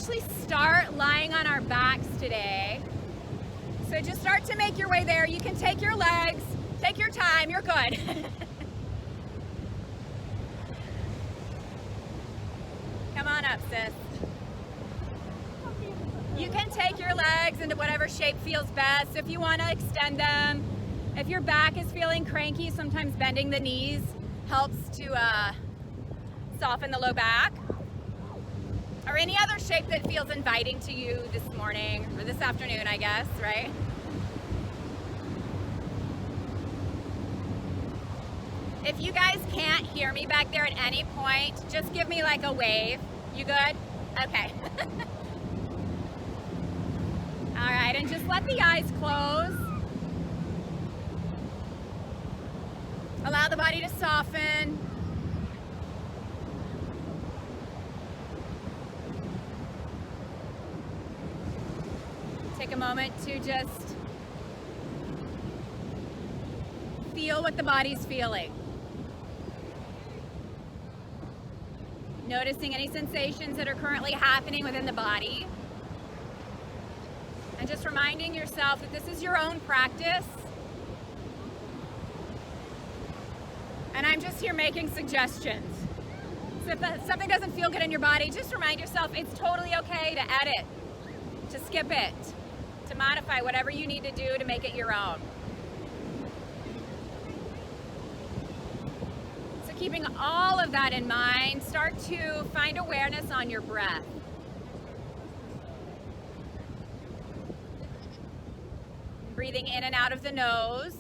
actually start lying on our backs today. So just start to make your way there. You can take your legs, take your time, you're good. Come on up, sis. You can take your legs into whatever shape feels best. If you want to extend them, if your back is feeling cranky, sometimes bending the knees helps to soften the low back. Or any other shape that feels inviting to you this morning, or this afternoon, I guess, right? If you guys can't hear me back there at any point, just give me like a wave. You good? Okay. All right, and just let the eyes close. Allow the body to soften. Take a moment to just feel what the body's feeling. Noticing any sensations that are currently happening within the body. And just reminding yourself that this is your own practice. And I'm just here making suggestions. So if something doesn't feel good in your body, just remind yourself it's totally okay to edit, to skip it, to modify whatever you need to do to make it your own. So keeping all of that in mind, start to find awareness on your breath. Breathing in and out of the nose.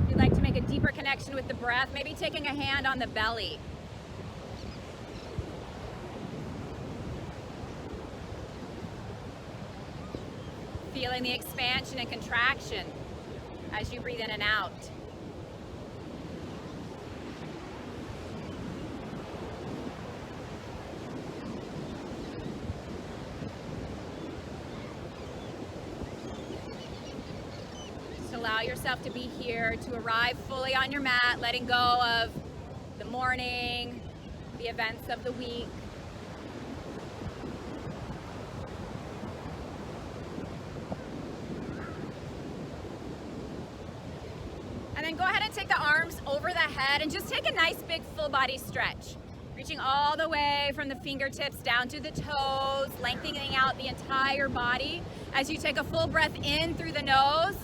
If you'd like to make a deeper connection with the breath, maybe taking a hand on the belly. Feeling the expansion and contraction as you breathe in and out. Just allow yourself to be here, to arrive fully on your mat, letting go of the morning, the events of the week. And then go ahead and take the arms over the head and just take a nice big full body stretch. Reaching all the way from the fingertips down to the toes, lengthening out the entire body as you take a full breath in through the nose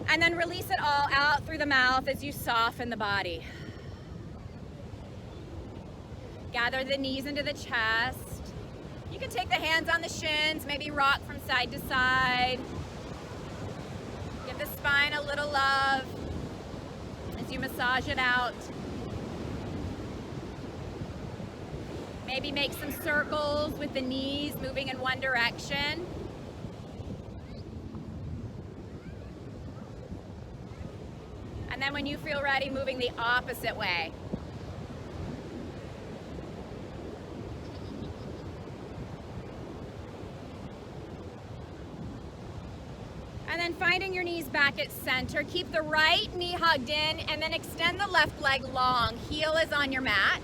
and then release it all out through the mouth as you soften the body. Gather the knees into the chest. You can take the hands on the shins, maybe rock from side to side. Give the spine a little love as you massage it out. Maybe make some circles with the knees moving in one direction. And then when you feel ready, moving the opposite way. And then finding your knees back at center. Keep the right knee hugged in and then extend the left leg long. Heel is on your mat.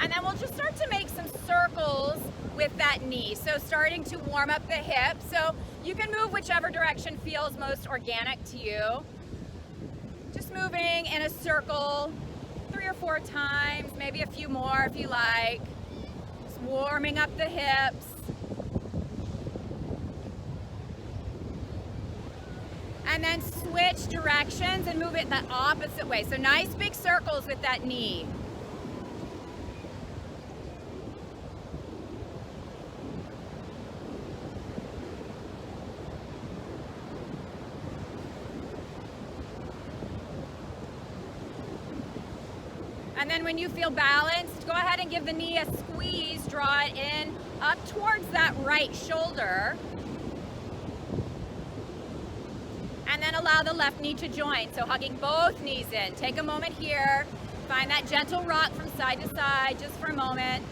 And then we'll just start to make some circles with that knee. So starting to warm up the hips. So you can move whichever direction feels most organic to you. Just moving in a circle 3 or 4 times, maybe a few more if you like. Just warming up the hips. And then switch directions and move it the opposite way. So nice big circles with that knee. And then when you feel balanced, go ahead and give the knee a squeeze, draw it in up towards that right shoulder. And then allow the left knee to join. So hugging both knees in. Take a moment here. Find that gentle rock from side to side just for a moment.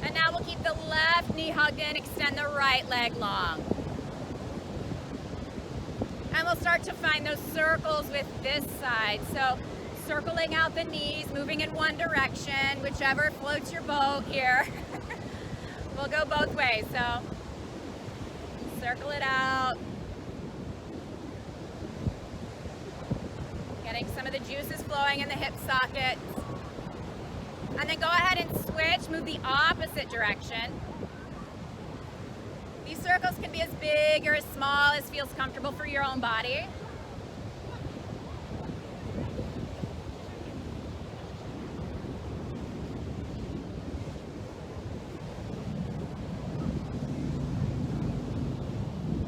And now we'll keep the left knee hugged in. Extend the right leg long. And we'll start to find those circles with this side. So circling out the knees, moving in one direction, whichever floats your boat here. We'll go both ways. So circle it out. Getting some of the juices flowing in the hip sockets. And then go ahead and switch, move the opposite direction. These circles can be as big or as small as feels comfortable for your own body.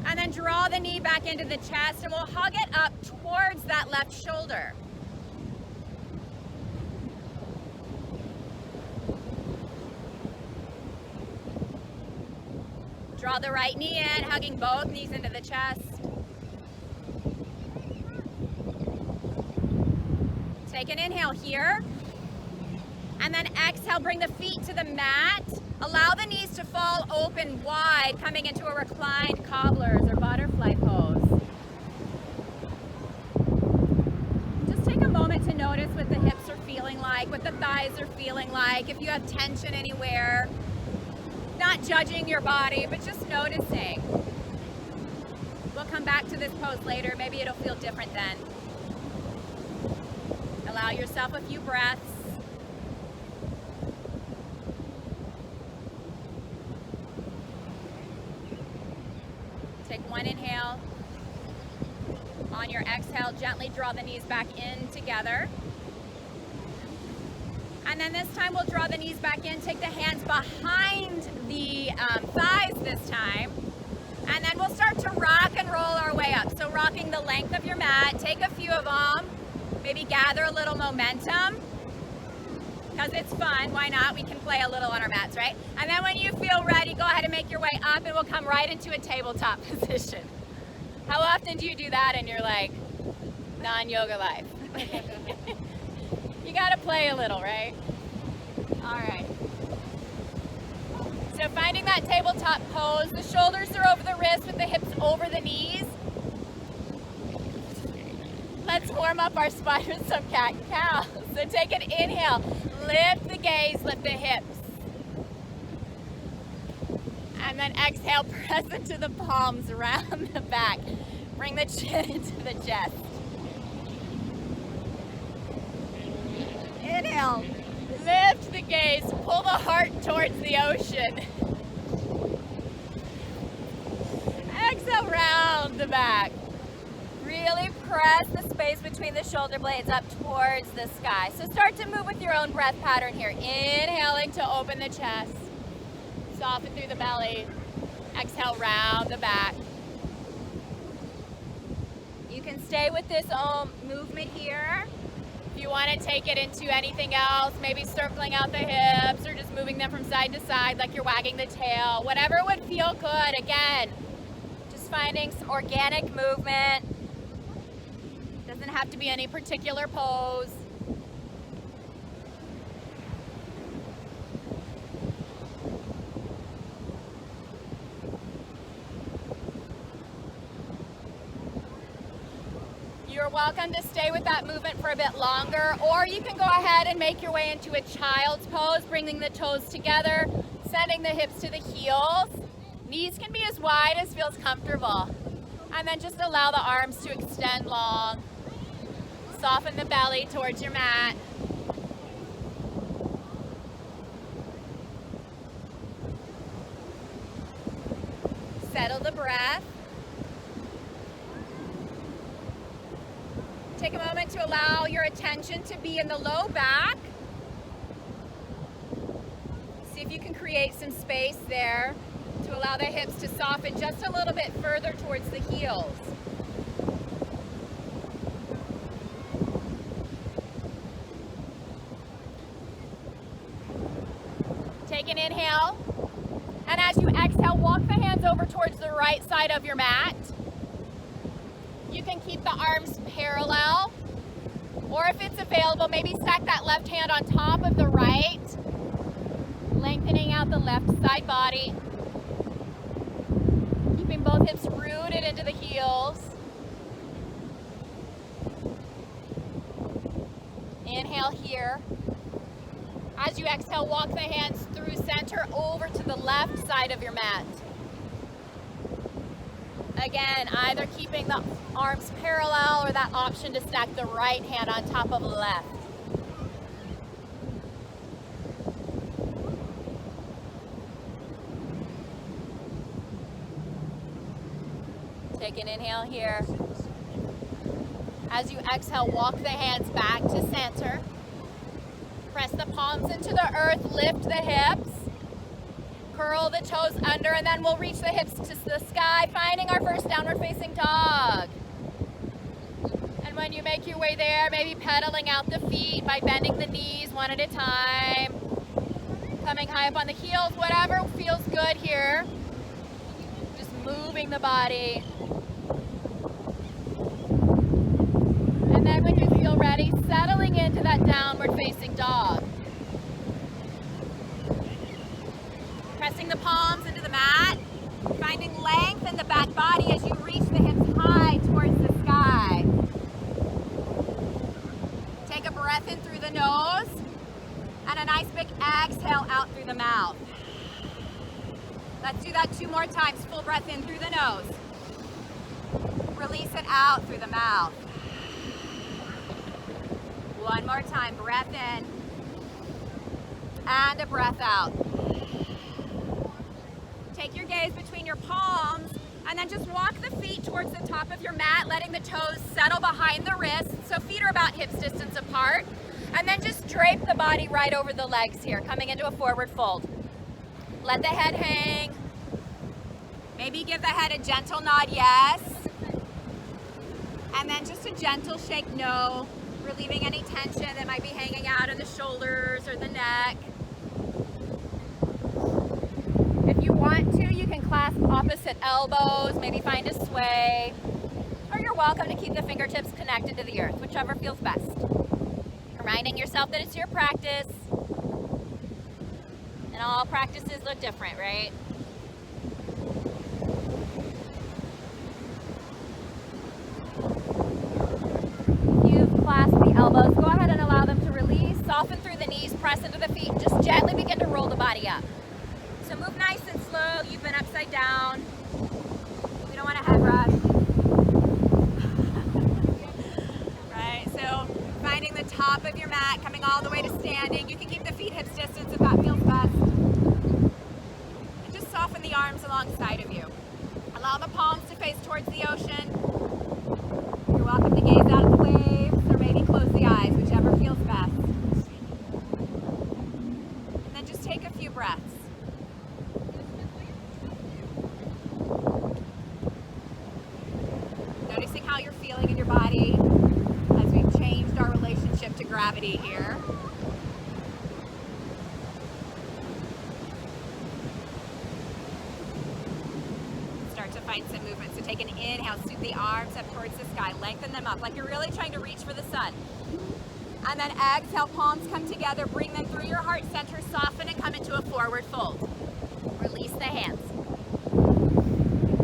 And then draw the knee back into the chest and we'll hug it up towards that left shoulder. Draw the right knee in, hugging both knees into the chest. Take an inhale here. And then exhale, bring the feet to the mat. Allow the knees to fall open wide, coming into a reclined cobblers or butterfly pose. Just take a moment to notice what the hips are feeling like, what the thighs are feeling like, if you have tension anywhere. Not judging your body, but just noticing. We'll come back to this pose later. Maybe it'll feel different then. Allow yourself a few breaths. Take one inhale. On your exhale, gently draw the knees back in together. And then this time we'll draw the knees back in, take the hands behind the thighs this time. And then we'll start to rock and roll our way up. So rocking the length of your mat, take a few of them, maybe gather a little momentum, because it's fun, why not? We can play a little on our mats, right? And then when you feel ready, go ahead and make your way up and we'll come right into a tabletop position. How often do you do that in your non-yoga life? You gotta play a little, right? All right. So finding that tabletop pose, the shoulders are over the wrists with the hips over the knees. Let's warm up our spine with some cat and cow. So take an inhale, lift the gaze, lift the hips. And then exhale, press into the palms around the back. Bring the chin into the chest. Inhale, lift the gaze, pull the heart towards the ocean. Exhale, round the back. Really press the space between the shoulder blades up towards the sky. So start to move with your own breath pattern here. Inhaling to open the chest. Soften through the belly. Exhale, round the back. You can stay with this movement here. If you want to take it into anything else, maybe circling out the hips or just moving them from side to side like you're wagging the tail, whatever would feel good. Again, just finding some organic movement. Doesn't have to be any particular pose. You're welcome to stay with that movement for a bit longer, or you can go ahead and make your way into a child's pose, bringing the toes together, sending the hips to the heels. Knees can be as wide as feels comfortable. And then just allow the arms to extend long. Soften the belly towards your mat. Settle the breath. Take a moment to allow your attention to be in the low back. See if you can create some space there to allow the hips to soften just a little bit further towards the heels. Take an inhale, and as you exhale, walk the hands over towards the right side of your mat. You can keep the arms parallel, or if it's available, maybe stack that left hand on top of the right, lengthening out the left side body, keeping both hips rooted into the heels. Inhale here. As you exhale, walk the hands through center over to the left side of your mat. Again, either keeping the arms parallel or that option to stack the right hand on top of the left. Take an inhale here. As you exhale, walk the hands back to center. Press the palms into the earth, lift the hips. Curl the toes under, and then we'll reach the hips to the sky, finding our first downward facing dog. And when you make your way there, maybe pedaling out the feet by bending the knees one at a time. Coming high up on the heels, whatever feels good here. Just moving the body. And then when you feel ready, settling into that downward facing dog. Pressing the palms into the mat, finding length in the back body as you reach the hips high towards the sky. Take a breath in through the nose, and a nice big exhale out through the mouth. Let's do that 2 more times. Full breath in through the nose. Release it out through the mouth. 1 more time. Breath in, and a breath out. Take your gaze between your palms and then just walk the feet towards the top of your mat, letting the toes settle behind the wrists. So feet are about hips distance apart. And then just drape the body right over the legs here, coming into a forward fold. Let the head hang. Maybe give the head a gentle nod, yes. And then just a gentle shake, no. Relieving any tension that might be hanging out in the shoulders or the neck. If you want to, you can clasp opposite elbows, maybe find a sway, or you're welcome to keep the fingertips connected to the earth, whichever feels best. Reminding yourself that it's your practice, and all practices look different, right? If you've clasped the elbows, go ahead and allow them to release, soften through the knees, press into the feet, and just gently begin to roll the body up. So move nice and slow. You've been upside down. We don't want to head rush. Right, so finding the top of your mat, coming all the way to standing. You can keep the feet hips distance if that feels best. And just soften the arms alongside of you. Allow the palms to face towards the ocean. You're welcome to gaze out at the waves or maybe close the eyes, whichever feels best. And then just take a few breaths. Noticing how you're feeling in your body as we've changed our relationship to gravity here. Start to find some movement. So take an inhale, scoot the arms up towards the sky, lengthen them up like you're really trying to reach for the sun. And then exhale, palms come together, bring them through your heart center, soften and come into a forward fold. Release the hands.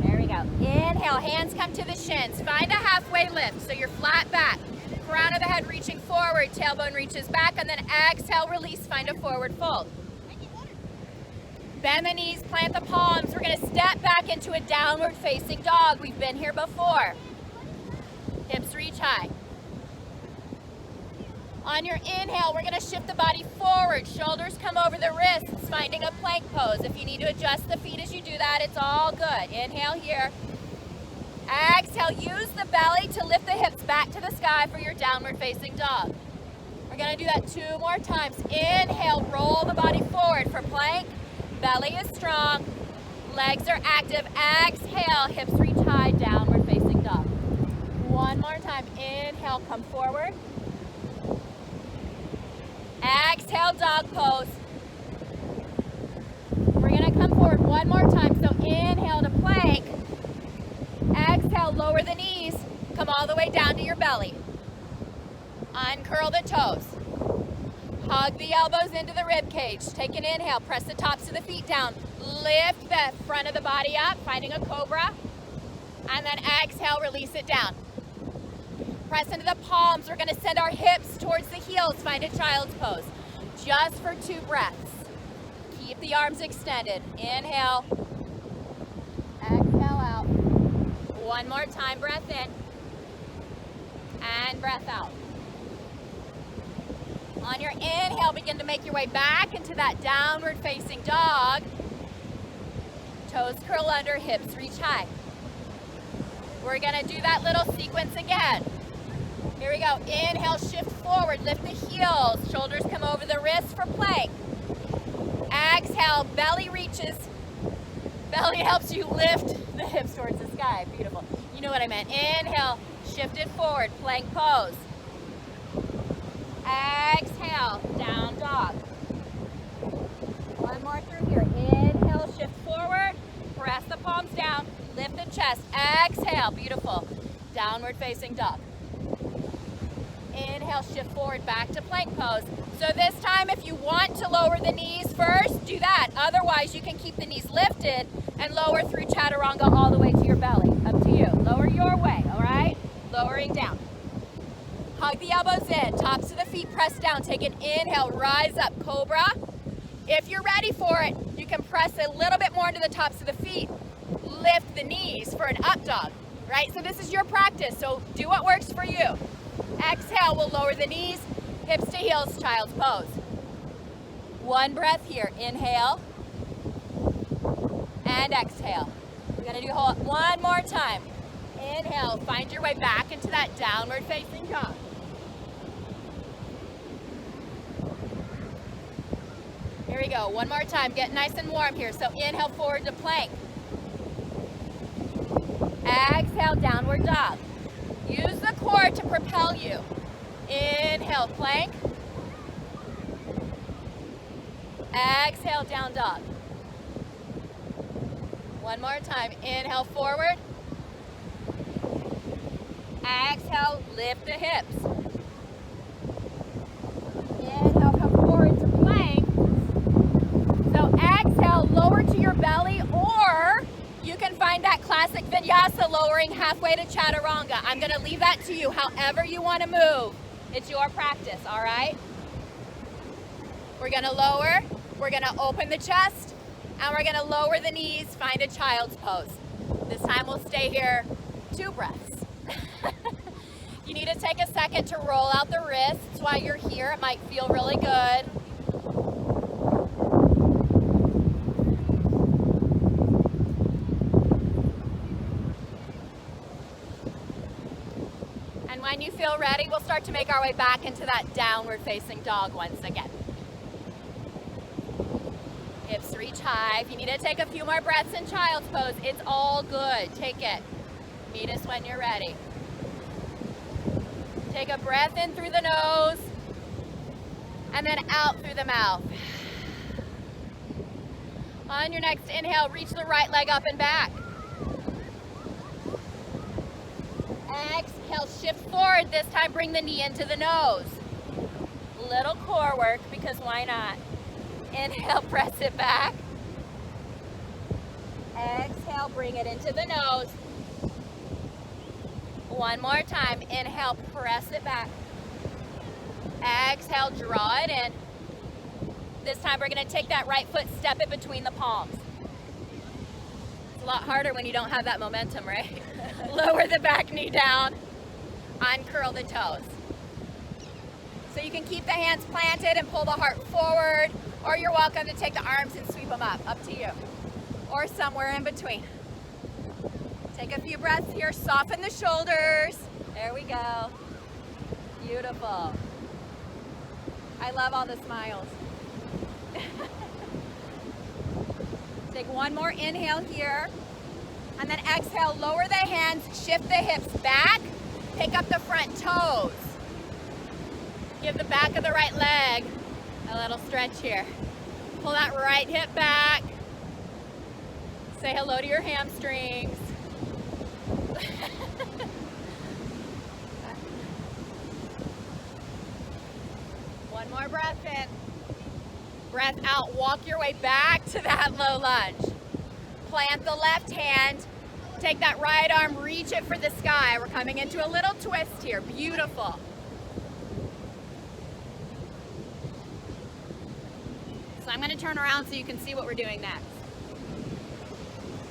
There we go. Inhale, hands come to the shins. Find a halfway lift, so you're flat back. Crown of the head reaching forward, tailbone reaches back, and then exhale, release, find a forward fold. Bend the knees, plant the palms. We're gonna step back into a downward facing dog. We've been here before. Hips reach high. On your inhale, we're gonna shift the body forward. Shoulders come over the wrists, finding a plank pose. If you need to adjust the feet as you do that, it's all good. Inhale here. Exhale, use the belly to lift the hips back to the sky for your downward facing dog. We're gonna do that 2 more times. Inhale, roll the body forward for plank. Belly is strong, legs are active. Exhale, hips reach high, downward facing dog. 1 more time. Inhale, come forward. Exhale, dog pose. We're gonna come forward 1 more time. So inhale to plank. Exhale, lower the knees. Come all the way down to your belly. Uncurl the toes. Hug the elbows into the rib cage. Take an inhale, press the tops of the feet down. Lift the front of the body up, finding a cobra. And then exhale, release it down. Press into the palms. We're gonna send our hips towards the heels. Find a child's pose. Just for 2 breaths. Keep the arms extended. Inhale. Exhale out. One more time, breath in. And breath out. On your inhale, begin to make your way back into that downward facing dog. Toes curl under, hips reach high. We're gonna do that little sequence again. Here we go. Inhale, shift forward, lift the heels. Shoulders come over the wrists for plank. Exhale, belly reaches. Belly helps you lift the hips towards the sky. Beautiful. You know what I meant. Inhale, shift it forward, plank pose. Exhale, down dog. One more through here. Inhale, shift forward, press the palms down, lift the chest. Exhale, beautiful. Downward facing dog. Inhale, shift forward, back to plank pose. So this time, if you want to lower the knees first, do that. Otherwise, you can keep the knees lifted and lower through chaturanga all the way to your belly. Up to you. Lower your way, all right? Lowering down. Hug the elbows in, tops of the feet press down. Take an inhale, rise up, cobra. If you're ready for it, you can press a little bit more into the tops of the feet. Lift the knees for an up dog, right? So this is your practice, so do what works for you. Exhale, we'll lower the knees, hips to heels, child's pose. One breath here, inhale, and exhale. We're gonna do one more time. Inhale, find your way back into that downward facing dog. Here we go, one more time, get nice and warm here. So inhale forward to plank. Exhale, downward dog. Use the core to propel you. Inhale, plank. Exhale, down dog. One more time, inhale forward. Exhale, lift the hips. Inhale, come forward to plank. So exhale, lower to your belly, or you can find that classic vinyasa lowering halfway to chaturanga. I'm gonna leave that to you, however you wanna move. It's your practice, all right? We're gonna lower, we're gonna open the chest, and we're gonna lower the knees, find a child's pose. This time we'll stay here 2 breaths. You need to take a second to roll out the wrists while you're here. It might feel really good. And when you feel ready, we'll start to make our way back into that downward facing dog once again. Hips reach high. If you need to take a few more breaths in child's pose, it's all good. Take it. Meet us when you're ready. Take a breath in through the nose and then out through the mouth. On your next inhale, reach the right leg up and back. Exhale, shift forward. This time, bring the knee into the nose. Little core work, because why not? Inhale, press it back. Exhale, bring it into the nose. One more time. Inhale, press it back. Exhale, draw it in. This time we're going to take that right foot, step it between the palms. It's a lot harder when you don't have that momentum, right? Lower the back knee down. Uncurl the toes. So you can keep the hands planted and pull the heart forward, or you're welcome to take the arms and sweep them up to you. Or somewhere in between. Take a few breaths here, soften the shoulders. There we go. Beautiful. I love all the smiles. Take one more inhale here. And then exhale, lower the hands, shift the hips back, pick up the front toes. Give the back of the right leg a little stretch here. Pull that right hip back. Say hello to your hamstrings. One more breath in. Breath out. Walk your way back to that low lunge. Plant the left hand Take that right arm, reach it for the sky. We're coming into a little twist here. Beautiful. So I'm going to turn around so you can see what we're doing next.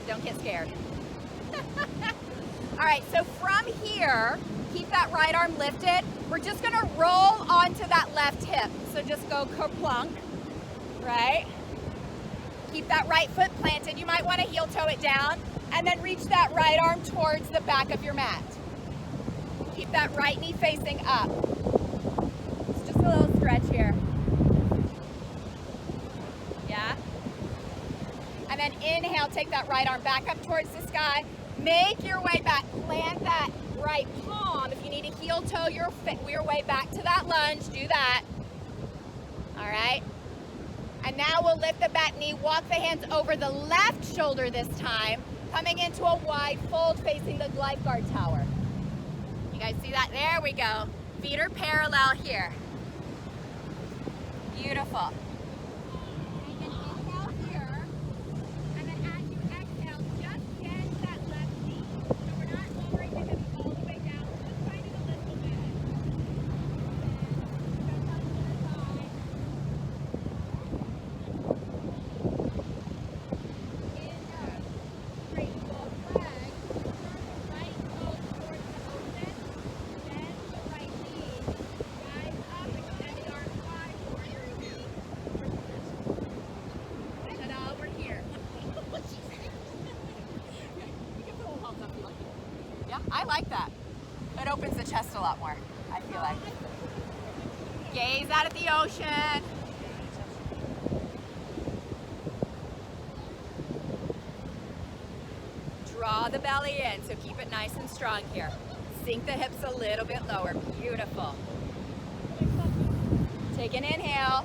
Don't get scared. All right, so from here, keep that right arm lifted. We're just going to roll onto that left hip. So just go kerplunk, right? Keep that right foot planted. You might want to heel toe it down and then reach that right arm towards the back of your mat. Keep that right knee facing up. It's just a little stretch here. Yeah? And then inhale, take that right arm back up towards the sky. Make your way back. Plant that right palm. If you need to heel toe your way back to that lunge, do that. All right? And now we'll lift the back knee, walk the hands over the left shoulder this time, coming into a wide fold facing the lifeguard tower. You guys see that? There we go. Feet are parallel here. Beautiful. Take an inhale here, and then as you exhale, just bend that left knee. So we're not lowering the hips all the way down, just kind of a little bit. I like that. It opens the chest a lot more, I feel like. Gaze out at the ocean. Draw the belly in, so keep it nice and strong here. Sink the hips a little bit lower. Beautiful. Take an inhale.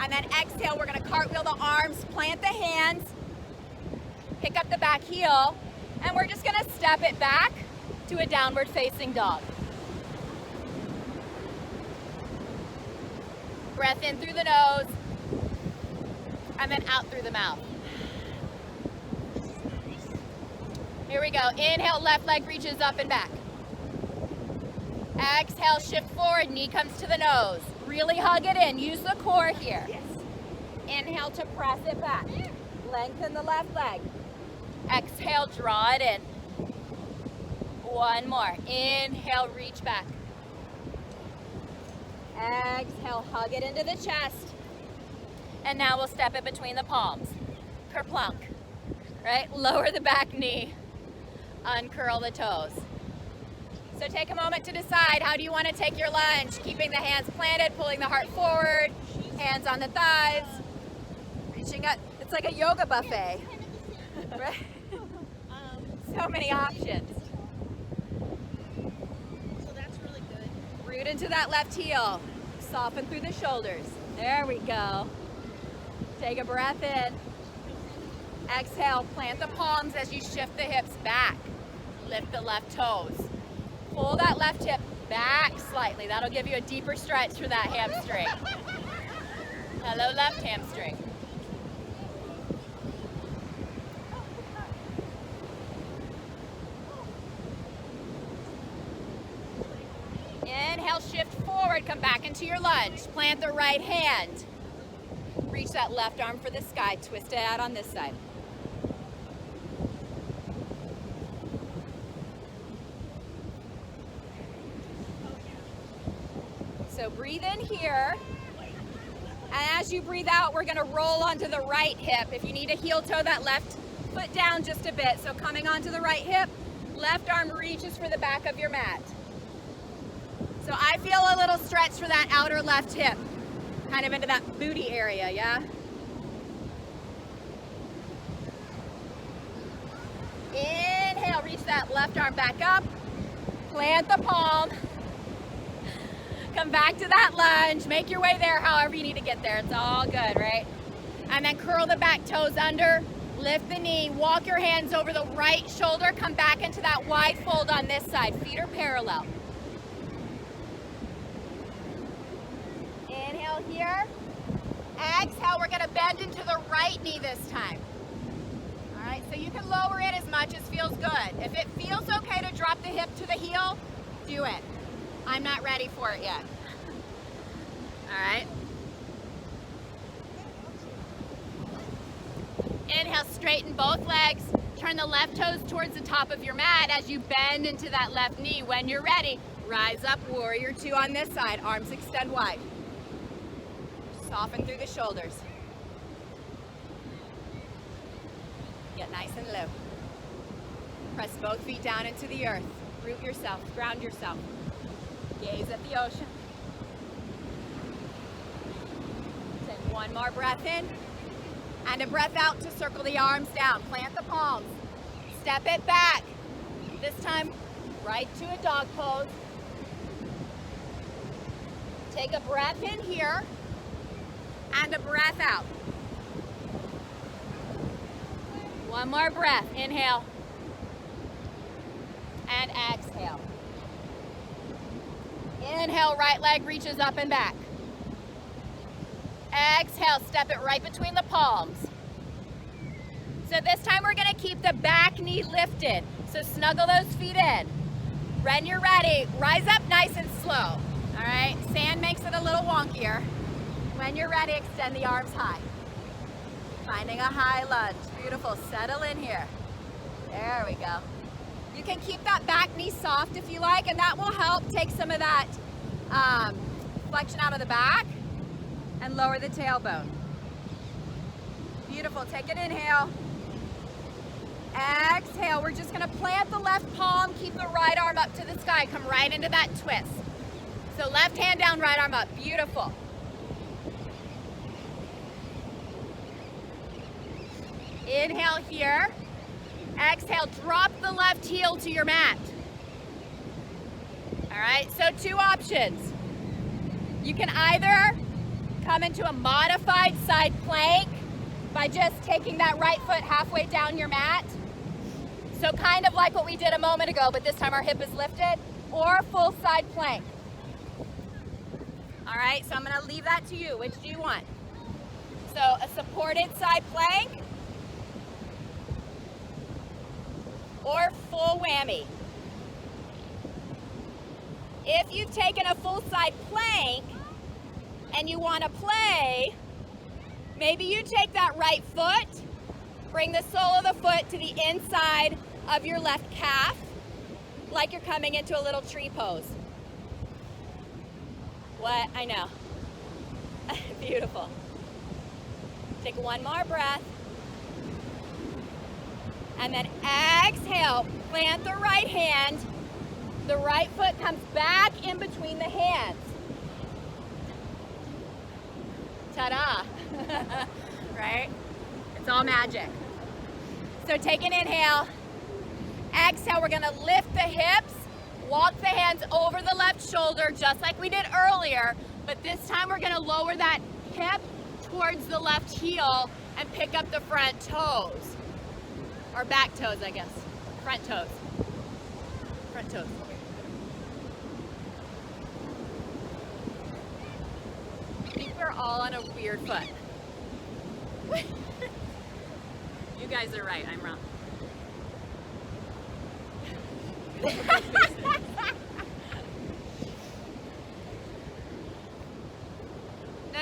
And then exhale, we're gonna cartwheel the arms, plant the hands, pick up the back heel, and we're just gonna step it back to a downward facing dog. Breath in through the nose, and then out through the mouth. Here we go. Inhale, left leg reaches up and back. Exhale, shift forward, knee comes to the nose. Really hug it in, use the core here. Yes. Inhale to press it back. Lengthen the left leg. Exhale, draw it in. One more. Inhale, reach back. Exhale, hug it into the chest. And now we'll step it between the palms. Kerplunk, right? Lower the back knee. Uncurl the toes. So take a moment to decide, how do you want to take your lunge? Keeping the hands planted, pulling the heart forward, hands on the thighs, reaching up. It's like a yoga buffet, right? So many options. So that's really good. Root into that left heel. Soften through the shoulders. There we go. Take a breath in. Exhale, plant the palms as you shift the hips back. Lift the left toes. Pull that left hip back slightly. That'll give you a deeper stretch for that hamstring. Hello, left hamstring. Inhale, shift forward, come back into your lunge. Plant the right hand. Reach that left arm for the sky. Twist it out on this side. So breathe in here. And as you breathe out, we're gonna roll onto the right hip. If you need to heel toe that left foot down just a bit. So coming onto the right hip, left arm reaches for the back of your mat. So I feel a little stretch for that outer left hip, kind of into that booty area, yeah? Inhale, reach that left arm back up, plant the palm, come back to that lunge, make your way there however you need to get there, it's all good, right? And then curl the back toes under, lift the knee, walk your hands over the right shoulder, come back into that wide fold on this side, feet are parallel. Inhale here. Exhale, we're gonna bend into the right knee this time. All right, right, so you can lower it as much as feels good. If it feels okay to drop the hip to the heel, do it. I'm not ready for it yet. All right. Inhale, straighten both legs. Turn the left toes towards the top of your mat as you bend into that left knee. When you're ready, rise up, warrior two on this side. Arms extend wide. Soften through the shoulders. Get nice and low. Press both feet down into the earth. Root yourself, ground yourself. Gaze at the ocean. Take one more breath in. And a breath out to circle the arms down. Plant the palms. Step it back. This time, right to a dog pose. Take a breath in here and a breath out. One more breath. Inhale and exhale. Inhale, right leg reaches up and back. Exhale, step it right between the palms. So this time we're gonna keep the back knee lifted. So snuggle those feet in. When you're ready, rise up nice and slow. All right, sand makes it a little wonkier. When you're ready, extend the arms high. Finding a high lunge, beautiful, settle in here. There we go. You can keep that back knee soft if you like, and that will help take some of that flexion out of the back and lower the tailbone. Beautiful, take an inhale. Exhale, we're just gonna plant the left palm, keep the right arm up to the sky, come right into that twist. So left hand down, right arm up, beautiful. Inhale here. Exhale, drop the left heel to your mat. All right, so two options. You can either come into a modified side plank by just taking that right foot halfway down your mat. So kind of like what we did a moment ago, but this time our hip is lifted, or full side plank. All right, so I'm gonna leave that to you. Which do you want? So a supported side plank or full whammy. If you've taken a full side plank and you want to play, maybe you take that right foot, bring the sole of the foot to the inside of your left calf, like you're coming into a little tree pose. What? I know. Beautiful. Take one more breath. And then exhale, plant the right hand. The right foot comes back in between the hands. Ta-da, right? It's all magic. So take an inhale. Exhale, we're gonna lift the hips, walk the hands over the left shoulder, just like we did earlier, but this time we're gonna lower that hip towards the left heel and pick up the front toes. Or back toes, I guess. Front toes. Front toes. I think we're all on a weird foot. You guys are right, I'm wrong.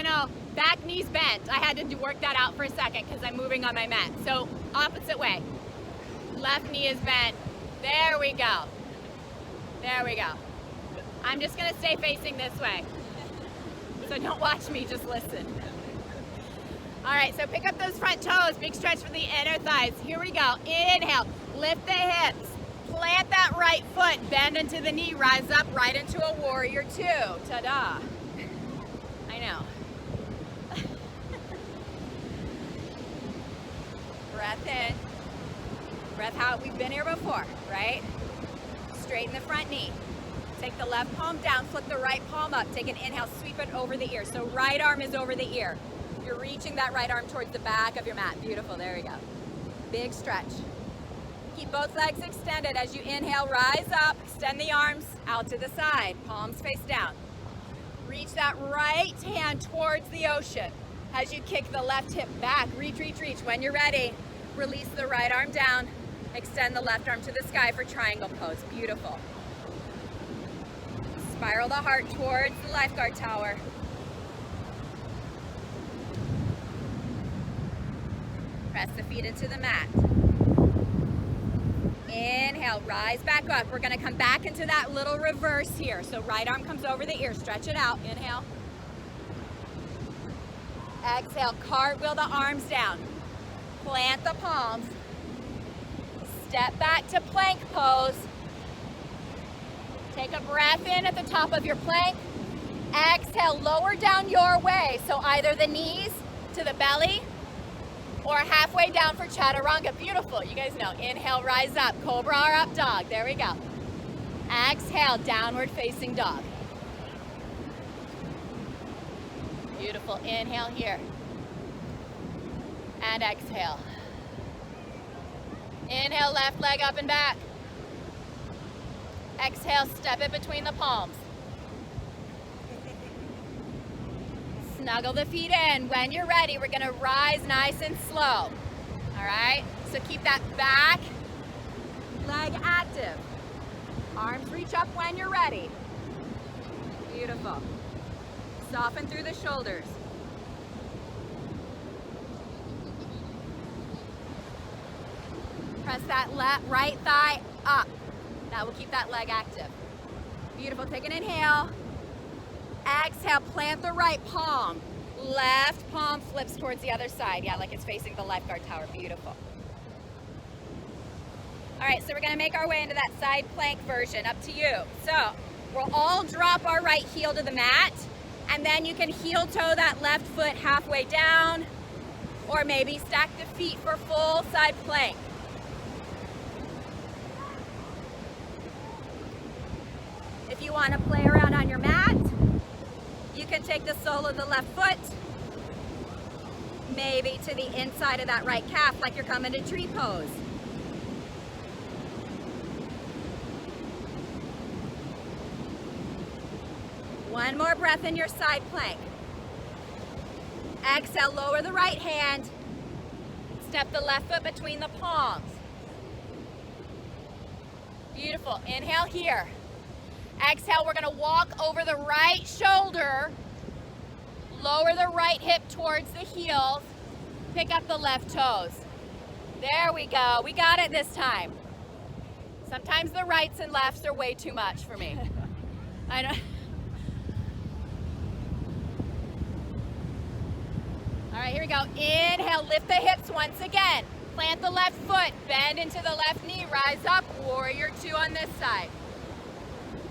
No, back knee's bent. I had to work that out for a second because I'm moving on my mat. So opposite way. Left knee is bent. There we go. There we go. I'm just gonna stay facing this way. So don't watch me, just listen. All right, so pick up those front toes. Big stretch for the inner thighs. Here we go. Inhale, lift the hips. Plant that right foot, bend into the knee, rise up right into a warrior two. Ta-da. I know. Breath in. Breath out. We've been here before, right? Straighten the front knee. Take the left palm down, flip the right palm up. Take an inhale, sweep it over the ear. So right arm is over the ear. You're reaching that right arm towards the back of your mat. Beautiful, there we go. Big stretch. Keep both legs extended. As you inhale, rise up, extend the arms out to the side, palms face down. Reach that right hand towards the ocean. As you kick the left hip back, reach, reach, reach. When you're ready, Release the right arm down. Extend the left arm to the sky for triangle pose. Beautiful. Spiral the heart towards the lifeguard tower. Press the feet into the mat. Inhale, rise back up. We're gonna come back into that little reverse here. So right arm comes over the ear, stretch it out. Inhale. Exhale, cartwheel the arms down. Plant the palms. Step back to plank pose. Take a breath in at the top of your plank. Exhale, lower down your way. So either the knees to the belly or halfway down for chaturanga. Beautiful. You guys know. Inhale, rise up. Cobra or up dog. There we go. Exhale, downward facing dog. Beautiful. Inhale here. And exhale. Inhale, left leg up and back. Exhale, step it between the palms. Snuggle the feet in. When you're ready, we're gonna rise nice and slow. All right? So keep that back leg active. Arms reach up when you're ready. Beautiful. Soften through the shoulders. Press that right thigh up. That will keep that leg active. Beautiful. Take an inhale. Exhale, plant the right palm. Left palm flips towards the other side. Yeah, like it's facing the lifeguard tower. Beautiful. All right, so we're gonna make our way into that side plank version. Up to you. So we'll all drop our right heel to the mat, and then you can heel toe that left foot halfway down, or maybe stack the feet for full side plank. If you want to play around on your mat, you can take the sole of the left foot, maybe to the inside of that right calf like you're coming to tree pose. One more breath in your side plank. Exhale, lower the right hand. Step the left foot between the palms. Beautiful. Inhale here. Exhale, we're gonna walk over the right shoulder, lower the right hip towards the heels, pick up the left toes. There we go, we got it this time. Sometimes the rights and lefts are way too much for me. I know. All right, here we go. Inhale, lift the hips once again. Plant the left foot, bend into the left knee, rise up, warrior two on this side.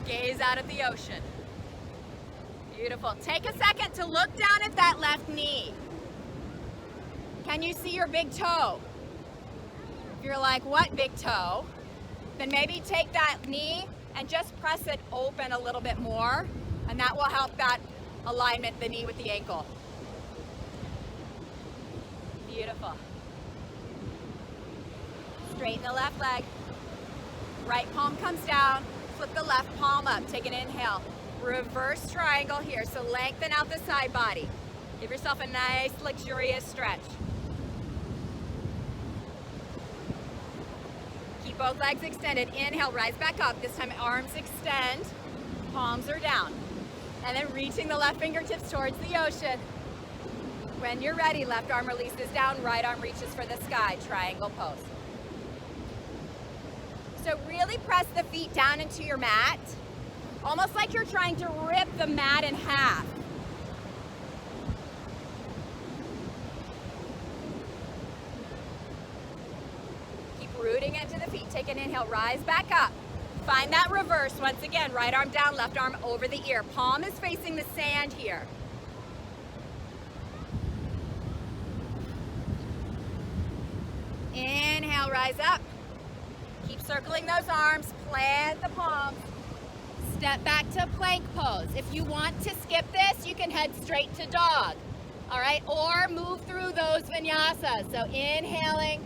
Gaze out at the ocean. Beautiful. Take a second to look down at that left knee. Can you see your big toe? If you're like, what big toe? Then maybe take that knee and just press it open a little bit more, and that will help that alignment, the knee with the ankle. Beautiful. Straighten the left leg. Right palm comes down. Flip the left palm up. Take an inhale. Reverse triangle here. So lengthen out the side body. Give yourself a nice, luxurious stretch. Keep both legs extended. Inhale, rise back up. This time arms extend. Palms are down. And then reaching the left fingertips towards the ocean. When you're ready, left arm releases down, right arm reaches for the sky. Triangle pose. So really press the feet down into your mat, almost like you're trying to rip the mat in half. Keep rooting into the feet. Take an inhale, rise back up. Find that reverse. Once again, right arm down, left arm over the ear. Palm is facing the sand here. Inhale, rise up. Keep circling those arms, plant the palms. Step back to plank pose. If you want to skip this, you can head straight to dog. All right, or move through those vinyasas. So inhaling,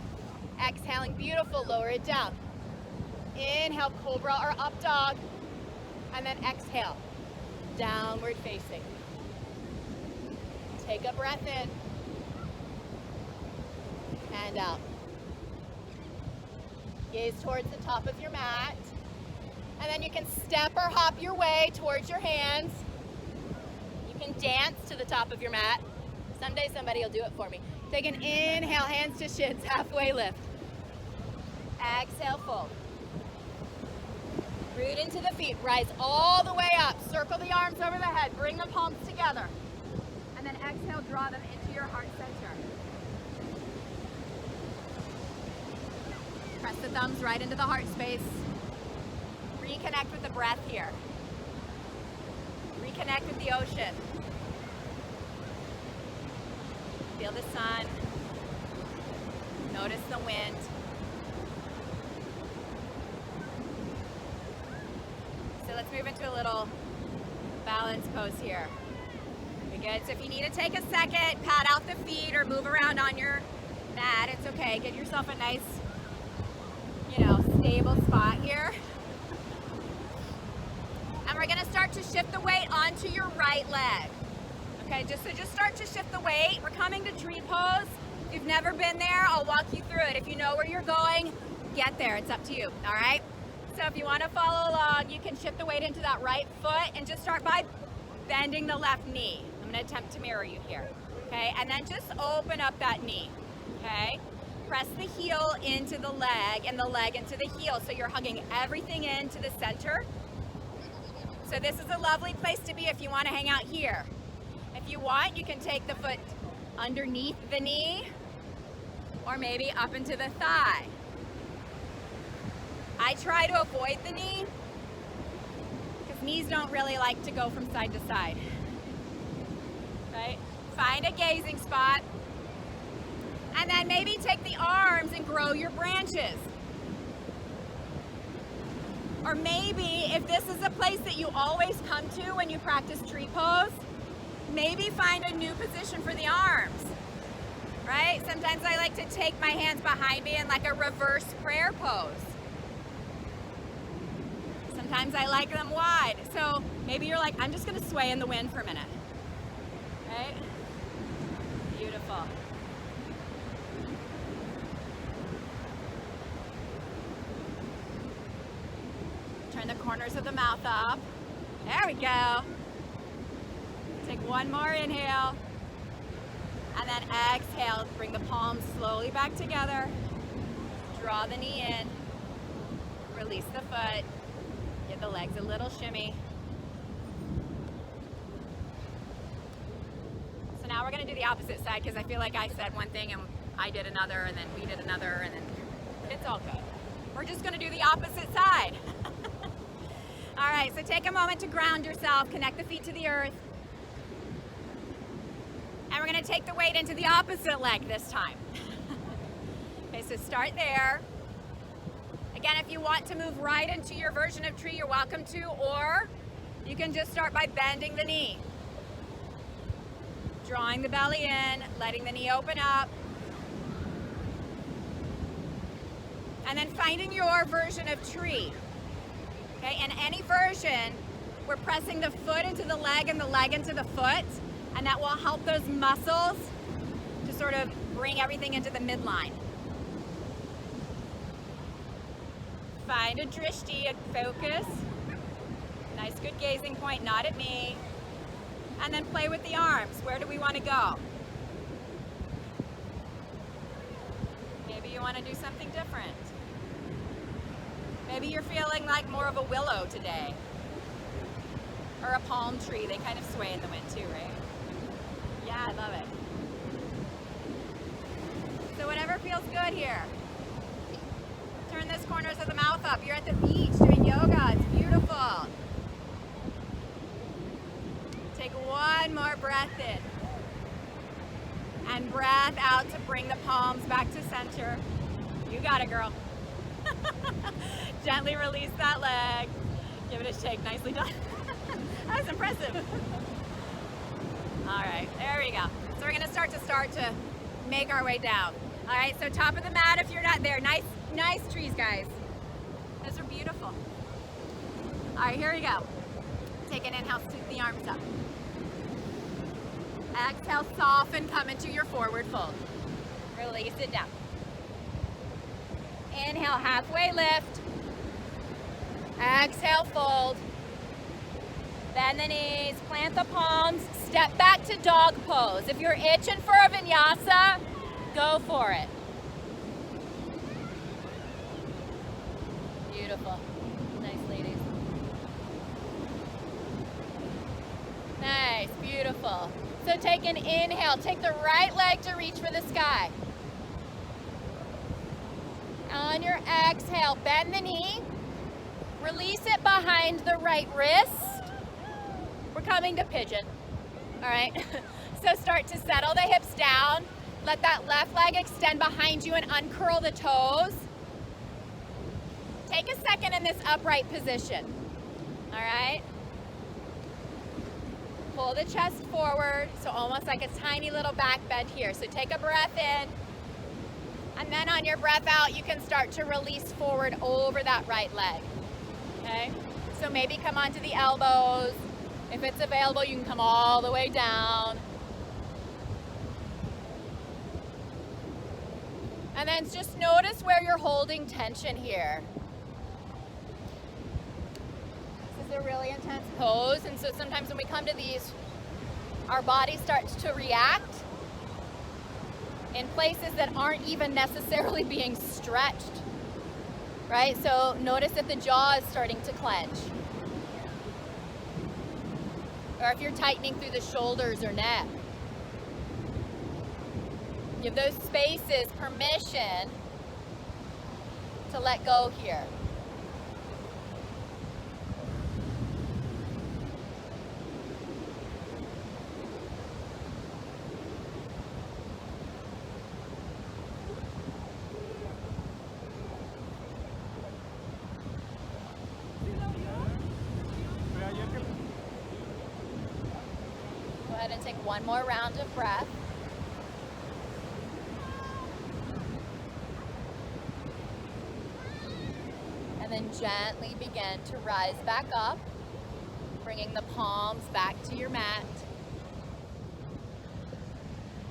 exhaling, beautiful, lower it down. Inhale, cobra or up dog, and then exhale, downward facing. Take a breath in, and out. Gaze towards the top of your mat. And then you can step or hop your way towards your hands. You can dance to the top of your mat. Someday somebody will do it for me. Take an inhale, hands to shins, halfway lift. Exhale, fold. Root into the feet, rise all the way up. Circle the arms over the head, bring the palms together. And then exhale, draw them into your heart center. Press the thumbs right into the heart space. Reconnect with the breath here. Reconnect with the ocean. Feel the sun. Notice the wind. So let's move into a little balance pose here. Very good. So if you need to take a second, pat out the feet or move around on your mat, it's okay. Get yourself a nice, stable spot here. And we're gonna start to shift the weight onto your right leg. Okay, just start to shift the weight. We're coming to tree pose. If you've never been there, I'll walk you through it. If you know where you're going, get there. It's up to you, all right? So if you want to follow along, you can shift the weight into that right foot and just start by bending the left knee. I'm going to attempt to mirror you here, okay? And then just open up that knee, okay? Press the heel into the leg and the leg into the heel, so you're hugging everything into the center. So this is a lovely place to be if you want to hang out here. If you want, you can take the foot underneath the knee or maybe up into the thigh. I try to avoid the knee because knees don't really like to go from side to side. Right? Find a gazing spot and then maybe take the arms and grow your branches. Or maybe if this is a place that you always come to when you practice tree pose, maybe find a new position for the arms, right? Sometimes I like to take my hands behind me in like a reverse prayer pose. Sometimes I like them wide. So maybe you're like, I'm just gonna sway in the wind for a minute, right? Beautiful. Turn the corners of the mouth up. There we go. Take one more inhale. And then exhale. Bring the palms slowly back together. Draw the knee in. Release the foot. Give the legs a little shimmy. So now we're going to do the opposite side because I feel like I said one thing and I did another and then we did another and then it's all good. We're just going to do the opposite side. All right, so take a moment to ground yourself, connect the feet to the earth. And we're gonna take the weight into the opposite leg this time. Okay, so start there. Again, if you want to move right into your version of tree, you're welcome to, or you can just start by bending the knee. Drawing the belly in, letting the knee open up. And then finding your version of tree. Okay, in any version, we're pressing the foot into the leg and the leg into the foot, and that will help those muscles to sort of bring everything into the midline. Find a drishti, a focus. Nice, good gazing point, not at me. And then play with the arms. Where do we want to go? Maybe you want to do something different. Maybe you're feeling like more of a willow today. Or a palm tree. They kind of sway in the wind too, right? Yeah, I love it. So whatever feels good here. Turn those corners of the mouth up. You're at the beach doing yoga. It's beautiful. Take one more breath in. And breath out to bring the palms back to center. You got it, girl. Gently release that leg. Give it a shake. Nicely done. That was impressive. All right, there we go. So we're gonna start to make our way down. All right, so top of the mat if you're not there. Nice trees, guys. Those are beautiful. All right, here we go. Take an inhale, scoop the arms up. Exhale, soften, come into your forward fold. Release it down. Inhale, halfway lift. Exhale, fold. Bend the knees, plant the palms, step back to dog pose. If you're itching for a vinyasa, go for it. Beautiful. Nice, ladies. Nice, beautiful. So take an inhale, take the right leg to reach for the sky. On your exhale, bend the knee, release it behind the right wrist. We're coming to pigeon, all right? So start to settle the hips down. Let that left leg extend behind you and uncurl the toes. Take a second in this upright position, all right? Pull the chest forward, so almost like a tiny little back bend here. So take a breath in, and then on your breath out, you can start to release forward over that right leg, okay? So maybe come onto the elbows. If it's available, you can come all the way down. And then just notice where you're holding tension here. This is a really intense pose, and so sometimes when we come to these, our body starts to react in places that aren't even necessarily being stretched, right? So notice if the jaw is starting to clench, or if you're tightening through the shoulders or neck. Give those spaces permission to let go here. Go ahead and take one more round of breath. And then gently begin to rise back up, bringing the palms back to your mat.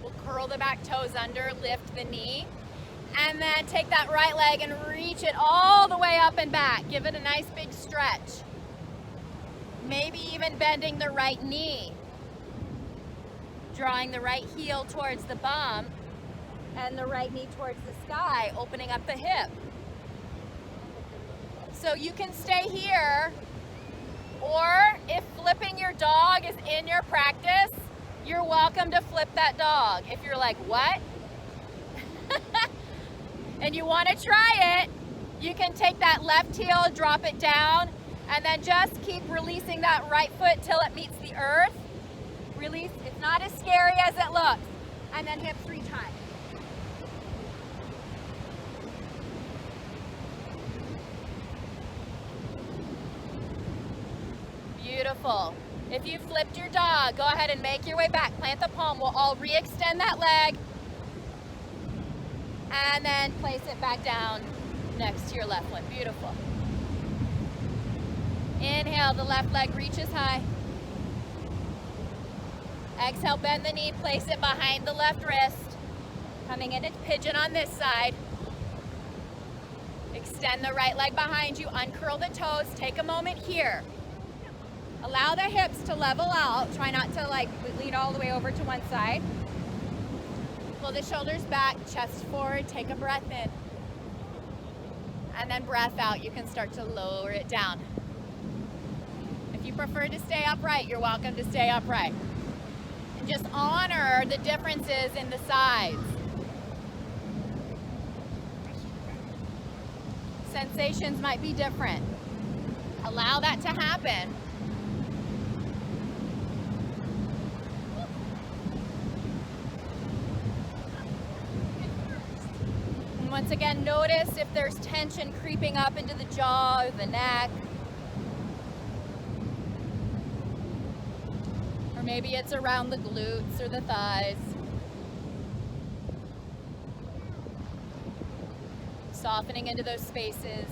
We'll curl the back toes under, lift the knee, and then take that right leg and reach it all the way up and back. Give it a nice big stretch. Maybe even bending the right knee, drawing the right heel towards the bum and the right knee towards the sky, opening up the hip. So you can stay here, or if flipping your dog is in your practice, you're welcome to flip that dog. If you're like, what? And you want to try it, you can take that left heel, drop it down, and then just keep releasing that right foot till it meets the earth. Release, it's not as scary as it looks. And then hips reach high. Beautiful. If you flipped your dog, go ahead and make your way back. Plant the palm. We'll all re-extend that leg. And then place it back down next to your left one. Beautiful. Inhale, the left leg reaches high. Exhale, bend the knee, place it behind the left wrist. Coming into pigeon on this side. Extend the right leg behind you, uncurl the toes. Take a moment here. Allow the hips to level out. Try not to like lean all the way over to one side. Pull the shoulders back, chest forward, take a breath in. And then breath out, you can start to lower it down. If you prefer to stay upright, you're welcome to stay upright. And just honor the differences in the sides. Sensations might be different. Allow that to happen. And once again, notice if there's tension creeping up into the jaw or the neck. Or maybe it's around the glutes or the thighs. Softening into those spaces.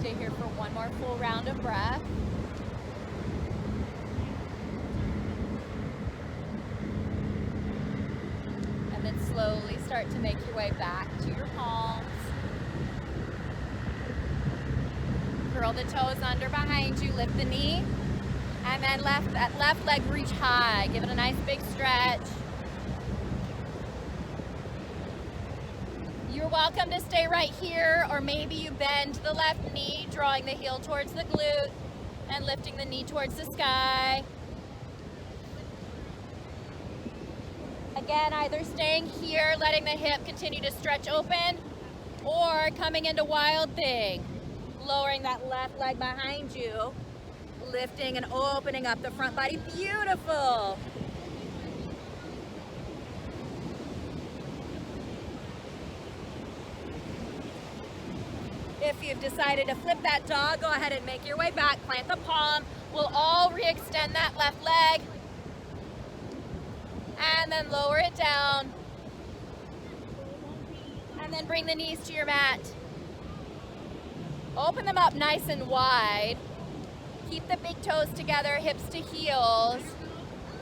Stay here for one more full round of breath. And then slowly start to make your way back to your palms. Curl the toes under behind you, lift the knee, and then that left leg reach high. Give it a nice big stretch. You're welcome to stay right here, or maybe you bend the left knee, drawing the heel towards the glute and lifting the knee towards the sky. Again, either staying here, letting the hip continue to stretch open, or coming into wild thing, lowering that left leg behind you, lifting and opening up the front body. Beautiful. If you've decided to flip that dog, go ahead and make your way back, plant the palm. We'll all re-extend that left leg. And then lower it down. And then bring the knees to your mat. Open them up nice and wide. Keep the big toes together, hips to heels.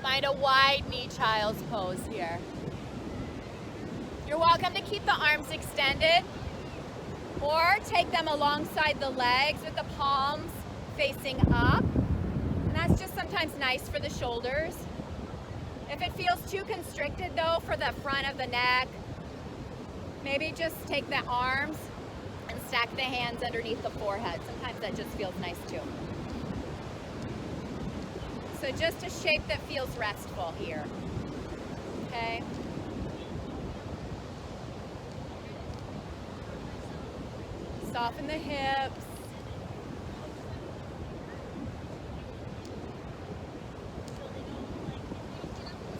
Find a wide knee child's pose here. You're welcome to keep the arms extended, or take them alongside the legs with the palms facing up. And that's just sometimes nice for the shoulders. If it feels too constricted though for the front of the neck, maybe just take the arms and stack the hands underneath the forehead. Sometimes that just feels nice too. So just a shape that feels restful here, okay? Soften the hips.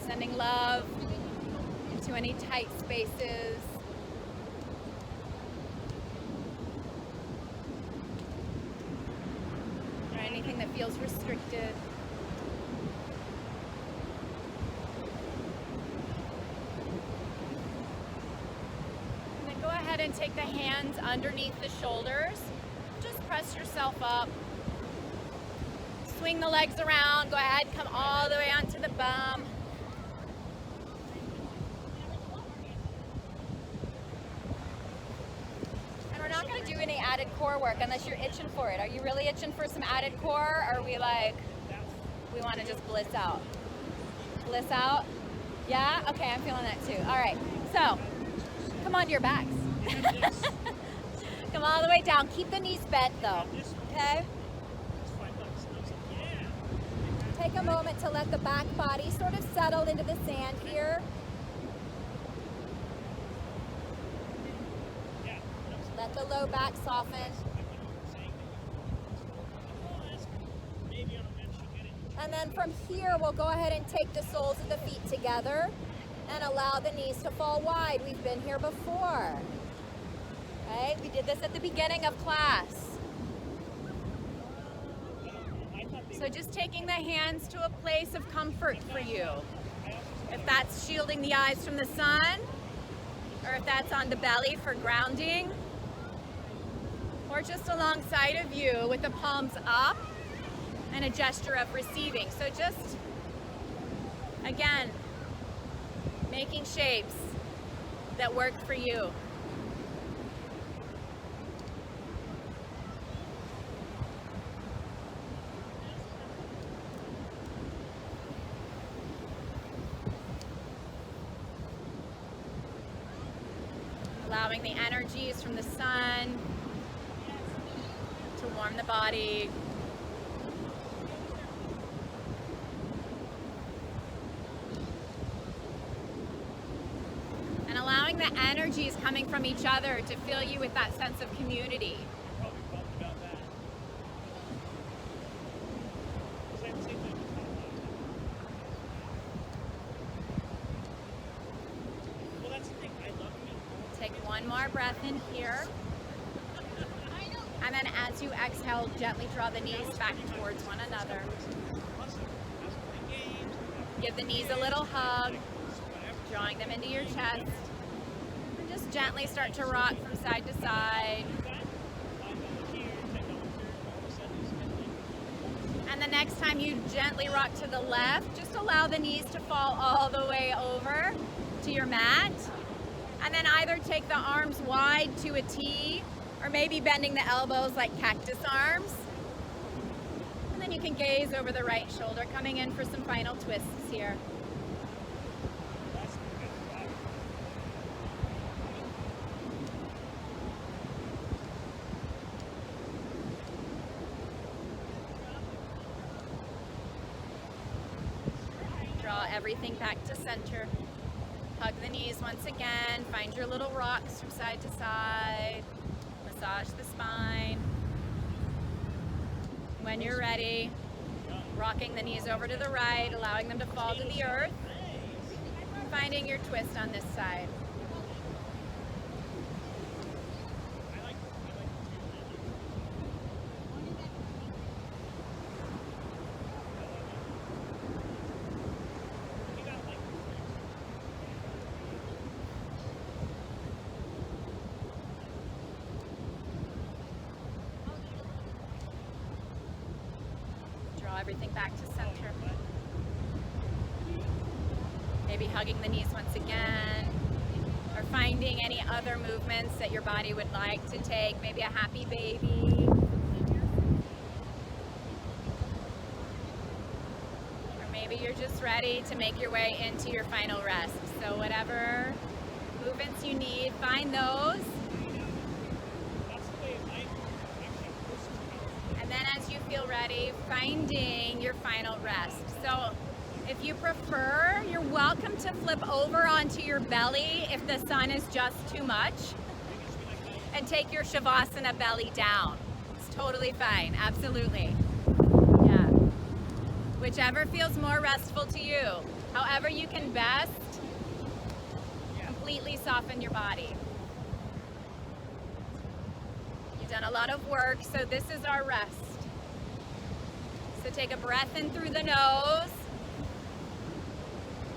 Sending love into any tight spaces. Or anything that feels restricted. And take the hands underneath the shoulders. Just press yourself up. Swing the legs around. Go ahead, come all the way onto the bum. And we're not going to do any added core work unless you're itching for it. Are you really itching for some added core? Or are we like, we want to just bliss out? Bliss out? Yeah? Okay, I'm feeling that too. All right, so come onto your backs. Come all the way down. Keep the knees bent though, okay? Take a moment to let the back body sort of settle into the sand here. Let the low back soften. And then from here, we'll go ahead and take the soles of the feet together and allow the knees to fall wide. We've been here before. Right? We did this at the beginning of class. So just taking the hands to a place of comfort for you. If that's shielding the eyes from the sun, or if that's on the belly for grounding, or just alongside of you with the palms up and a gesture of receiving. So just, again, making shapes that work for you. Allowing the energies from the sun to warm the body. And allowing the energies coming from each other to fill you with that sense of community. Take one more breath in here. And then as you exhale, gently draw the knees back towards one another. Give the knees a little hug, drawing them into your chest. And just gently start to rock from side to side. next time you gently rock to the left, just allow the knees to fall all the way over to your mat. And then either take the arms wide to a T, or maybe bending the elbows like cactus arms. And then you can gaze over the right shoulder, coming in for some final twists here. Draw everything back to center. Hug the knees once again. Find your little rocks from side to side. Massage the spine. When you're ready, rocking the knees over to the right, allowing them to fall to the earth. Finding your twist on this side. Everything back to center. Maybe hugging the knees once again, or finding any other movements that your body would like to take, maybe a happy baby. Or maybe you're just ready to make your way into your final rest. So whatever movements you need, find those. And then as you feel ready, finding your final rest. So if you prefer, you're welcome to flip over onto your belly if the sun is just too much, and take your Shavasana belly down. It's totally fine, absolutely. Yeah. Whichever feels more restful to you. However you can best completely soften your body. You've done a lot of work, so this is our rest. So take a breath in through the nose,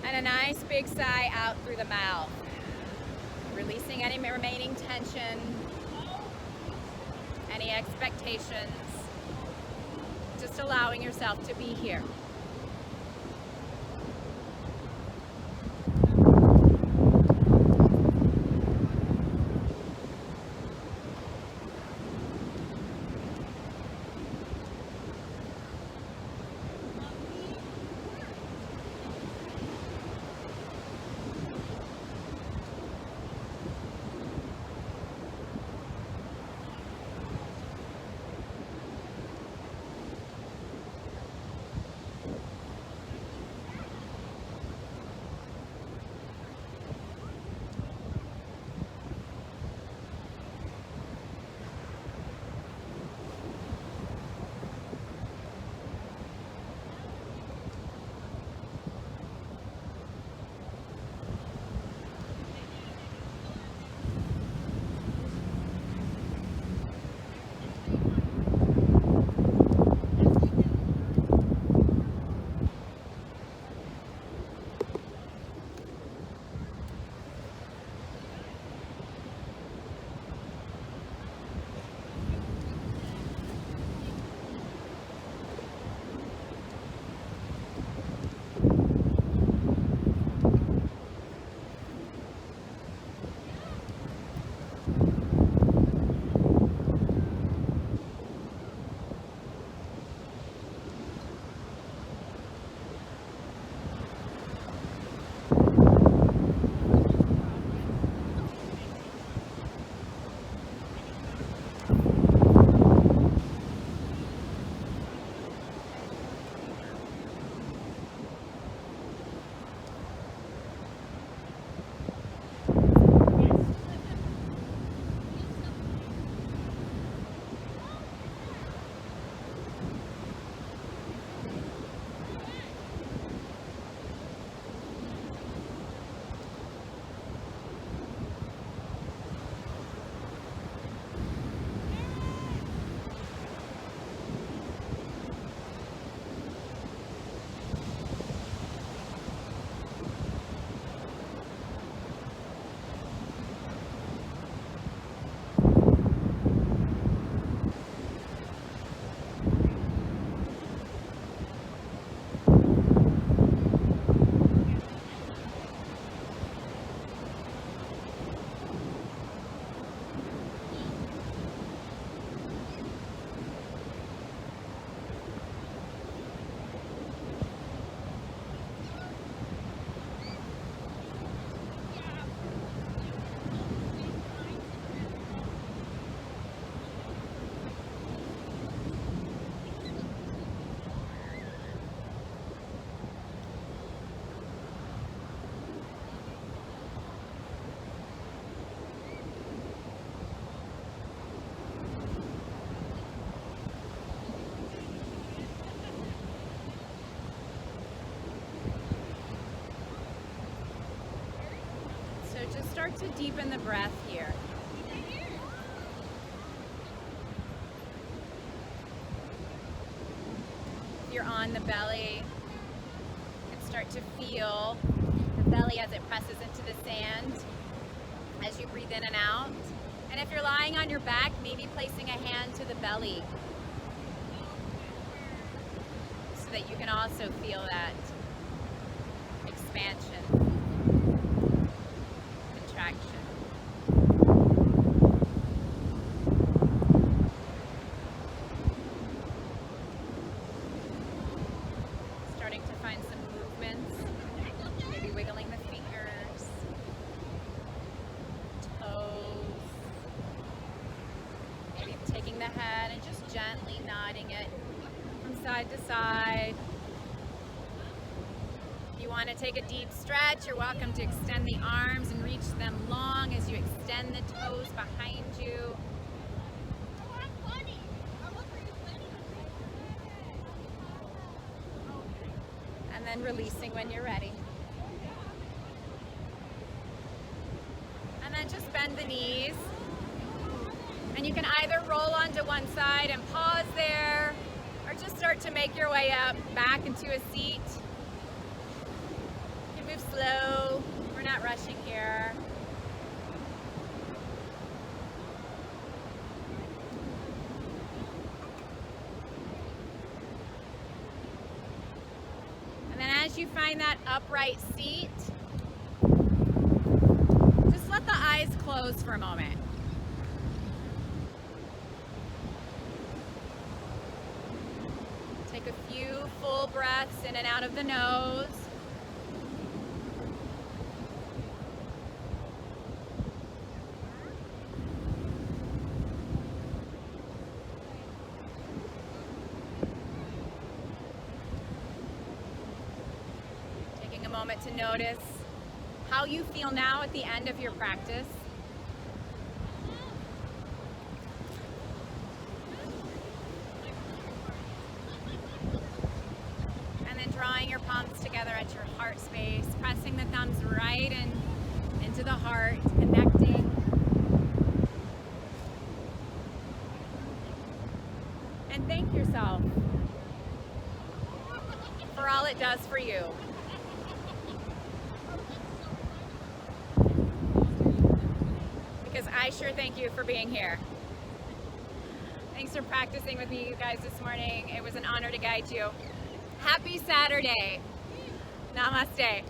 and a nice big sigh out through the mouth. Releasing any remaining tension, any expectations. Just allowing yourself to be here. to deepen the breath here. If you're on the belly, you can start to feel the belly as it presses into the sand as you breathe in and out. And if you're lying on your back, maybe placing a hand to the belly so that you can also feel that expansion, contraction. Starting to find some movements, maybe wiggling the fingers, toes, maybe taking the head and just gently nodding it from side to side. If you want to take a deep stretch, you're welcome to extend the arms and reach them long as you extend the toes behind you. And then releasing when you're ready. And then just bend the knees. And you can either roll onto one side and pause there, or just start to make your way up back into a seat. You can move slow. We're not rushing here. And then as you find that upright seat, just let the eyes close for a moment. Take a few full breaths in and out of the nose. Taking a moment to notice how you feel now at the end of your practice. Drawing your palms together at your heart space, pressing the thumbs right into the heart, connecting. And thank yourself for all it does for you. Because I sure thank you for being here. Thanks for practicing with me, you guys, this morning. It was an honor to guide you. Happy Saturday. Namaste.